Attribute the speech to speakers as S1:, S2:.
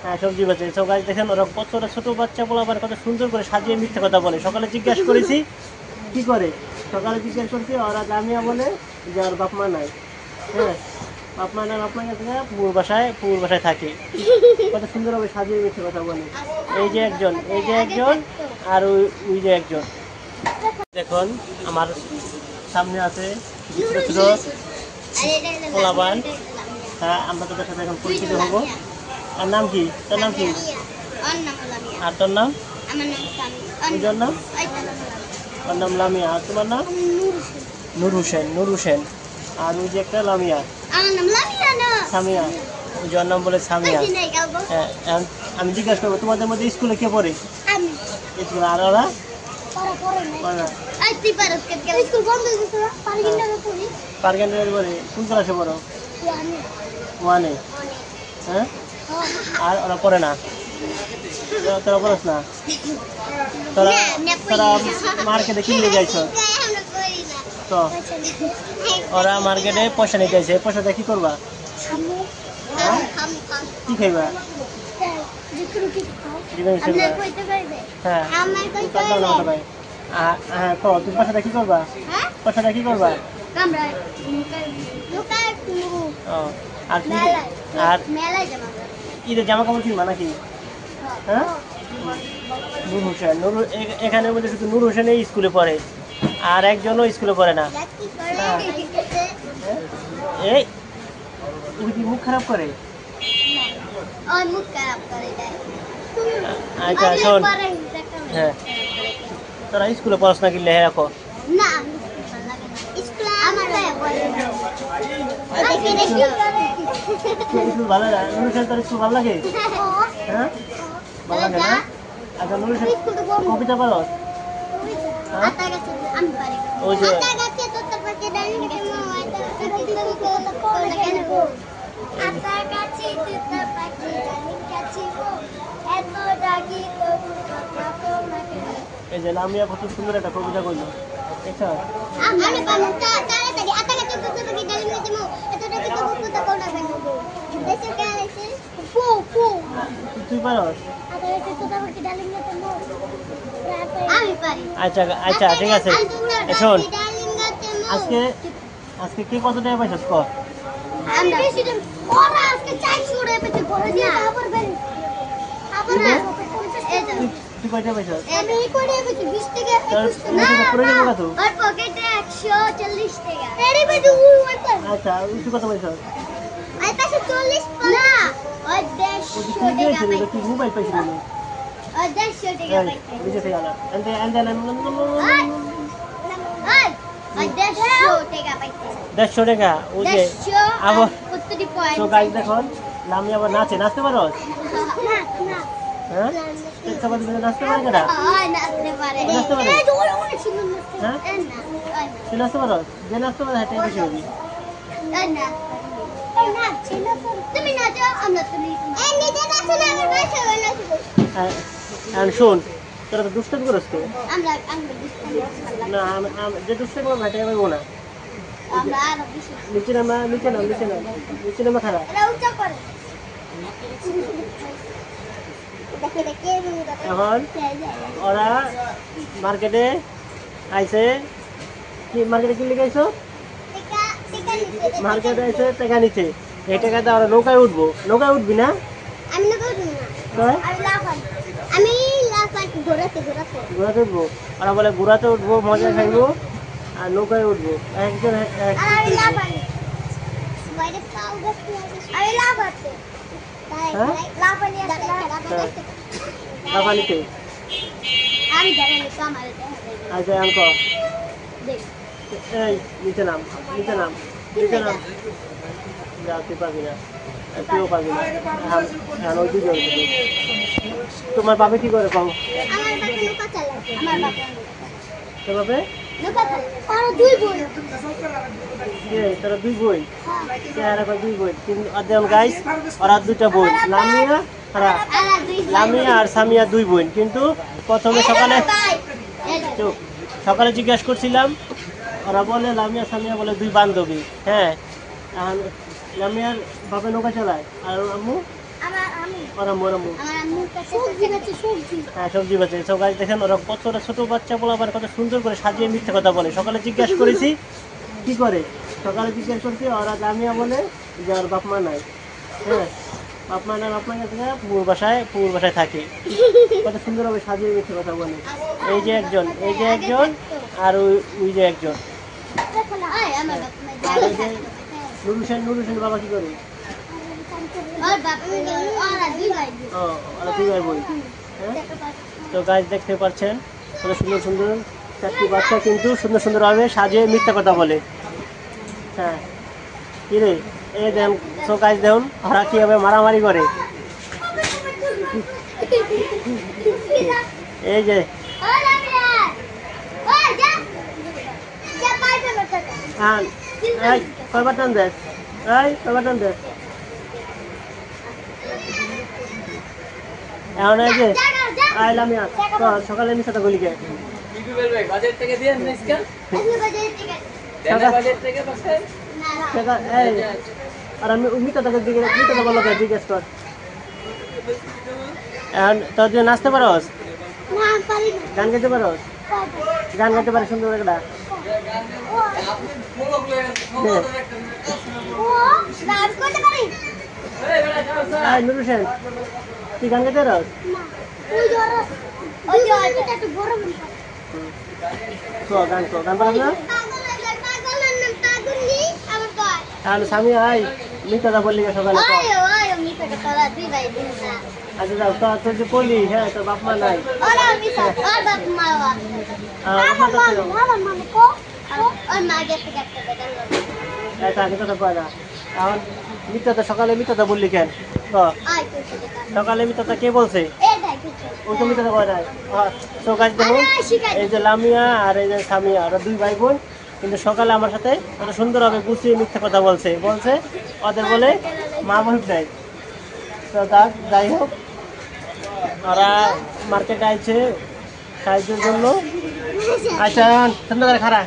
S1: হ্যাঁ সবজি বেচে। সো গাইস দেখেন ওরা কতটা ছোট বাচ্চা বলে আবার কত সুন্দর করে সাজিয়ে মিথ্যে কথা বলে। সকালে জিজ্ঞাসা করেছি কি করে, সকালে জিজ্ঞাসা করছি ওরা জামিয়া বলে যে ওর বাপ মা নাই। হ্যাঁ বাপ মা নাই, বাপ মা গেছে পুকুর বাসায় থাকে। কত সুন্দরভাবে সাজিয়ে মিথ্যে কথা বলে। এই যে একজন আর ওই যে একজন। দেখুন আমার সামনে আছে ছোট ছোট পোলাপান। হ্যাঁ আমরা তোদের সাথে এখন পরিচিত হবো। আর নাম কি? তোর নাম কি? আর তোর নাম? ওর নাম? ওর নাম লামিয়া। আর তোমার নাম? নূর হোসেন। আর ওই যে একটা লামিয়া, সামিয়া। ওই যার নাম বলে সামিয়া। হ্যাঁ আমি জিজ্ঞাসা করবো তোমাদের মধ্যে স্কুলে কে পড়ে? স্কুলে। আর ওরা পারগেন্ডারে পড়ে। কোন ক্লাসে পড়ো? 1-এ। হ্যাঁ আর ওরা পড়ে না? তোরা পড়স না? তোরা মার্কেটে কিনলে যাইছ তো ওরা মার্কেটে পয়সা নিতে যাইছে, পয়সাটা কি করবা? হ্যাঁ কি খাইবা? হ্যাঁ হ্যাঁ তো তুমি পয়সাটা কি করবা? পয়সাটা কি করবা? আর কি আর ঈদের জামা কাপড় কিনবা নাকি? হ্যাঁ নূর হোসেন। এখানের মধ্যে শুধু নূর হোসেন স্কুলে পড়ে, আর একজনও স্কুলে পড়ে না। এই তুমি কি মুখ খারাপ করে? আচ্ছা শোন, হ্যাঁ তোরা স্কুলে পড়াশোনা কিনলে হ্যাঁ রাখো। ভালো লাগে নূর হোসেন? তোর স্কুল ভালো লাগে? হ্যাঁ ভালো লাগে না? আচ্ছা নূর হোসেন কবিতা পারো? ওই যে এই যে লামিয়া কত সুন্দর একটা কবিতা বললো, দেখছো? তুই পারো? আচ্ছা আচ্ছা ঠিক আছে। শোন আজকে কে কত টাকা পাইছিস ক? তুই কয়টা পাইছিস? আচ্ছা তুই কত পাইছিস? মোবাইল পাইছিস? 150 টাকা। ওই যে আবার তো গাইজ দেখুন লামি আবার নাচতে পারো? হ্যাঁ নাচতে পারে কেনা? নাচতে পারে? হ্যাঁ তুই নাচতে পারো? যে নাচতে পারে হ্যাঁ বেশি হবি। শোন তোরা তো দুষ্টামি করস তো? না যে দুষ্টামি করবো ভাইটা পারবো না। নিচে নামা খারাপ। এখন ওরা মার্কেটে আইছে। কি মার্কেটে কিনলে গেছো? মার্কেটে আইছে টাকা নিচ্ছে। এই টাকাতে ওরা নৌকায় উঠবো। নৌকায় উঠবি না? ঘোরাতে উঠবো। ওরা বলে ঘোরাতে উঠবো, মজা খাইবো আর নৌকায় উঠবো। একজন লাফানিতে। আচ্ছা আঙ্ক এই নিচে নাম যা তুই পাবি না, তুইও পাবি না। হ্যাঁ ওই দুজন। তোমার বাবা কি করে কও? তোর বাবা তোরা দুই বই দুই বই কিন্তু গাইস ওরা দুইটা বই। লামিয়া আর সামিয়া দুই বোন। কিন্তু প্রথমে সকালে জিজ্ঞাসা করছিলাম, ওরা বলে লামিয়া সামিয়া বলে দুই বান্ধবী। হ্যাঁ লামিয়ার বাবা নৌকা চালায় আর আম্মু ওরা মোরামু হ্যাঁ সবজি বেচে। তো গাছ দেখেন ওরা কতটা ছোট বাচ্চা পোলাপান কত সুন্দর করে সাজিয়ে মিথ্যে কথা বলে। সকালে জিজ্ঞাসা করেছি কি করে, সকালে জিজ্ঞাসা করছি ওরা জামিয়া বলে যে ওর বাপ মা নাই। হ্যাঁ বাপ মা নাই, বাপ মা গেছে পুকুর বাসায় থাকে। কত সুন্দরভাবে সাজিয়ে মিথ্যে কথা বলে। এই যে একজন আর ওই যে একজন। আর ওই যে নুরুসেন বাবা কি করে? ও ওরা দুই ভাই বোন। হ্যাঁ তো গাছ দেখতে পাচ্ছেন কত সুন্দর সুন্দর চারটি বাচ্চা কিন্তু সুন্দর সুন্দরভাবে সাজিয়ে মিথ্যা কথা বলে। হ্যাঁ কিরে এই দেন তো গাছ দেখুন ওরা কীভাবে মারামারি করে। এই যে হ্যাঁ এই কয়বার টান দেখ, কয়বার টান দেখ। এখন এই যে আইলাম সকালে মিথ্যা কথা বলি কে? আর আমি মিথ্যা কথা বলো জিজ্ঞেস কর। এখন তোর জন্য নাচতে পারোস, গান গাইতে পারোস? গান গাইতে পারে সুন্দর একটা? নুরু সেন তুই গান গাইতে পারোস? গান পারো না? তাহলে স্বামী আয় মিথ্যাটা বললি সকালে। আচ্ছা যাও তোর যে বলি হ্যাঁ তোর বাপ মা নাই, আগে কথা কয় না। এখন মিথ্যাটা সকালে মিথ্যাটা বললি কেন? সকালে মিথ্যাটা কে বলছে? ওই তো মিথ্যাটা কয় নাই। তো গাছ দেখুন এই যে লামিয়া আর এই যে সামিয়া ওরা দুই ভাই বোন কিন্তু সকালে আমার সাথে ওরা সুন্দরভাবে গুছিয়ে মিথ্যা কথা বলছে ওদের বলে মা বোন নাই। তো যাই হোক ওরা মার্কেটে আইছে সাহায্যের জন্য। আচ্ছা ঠান্ডা করে খারাপ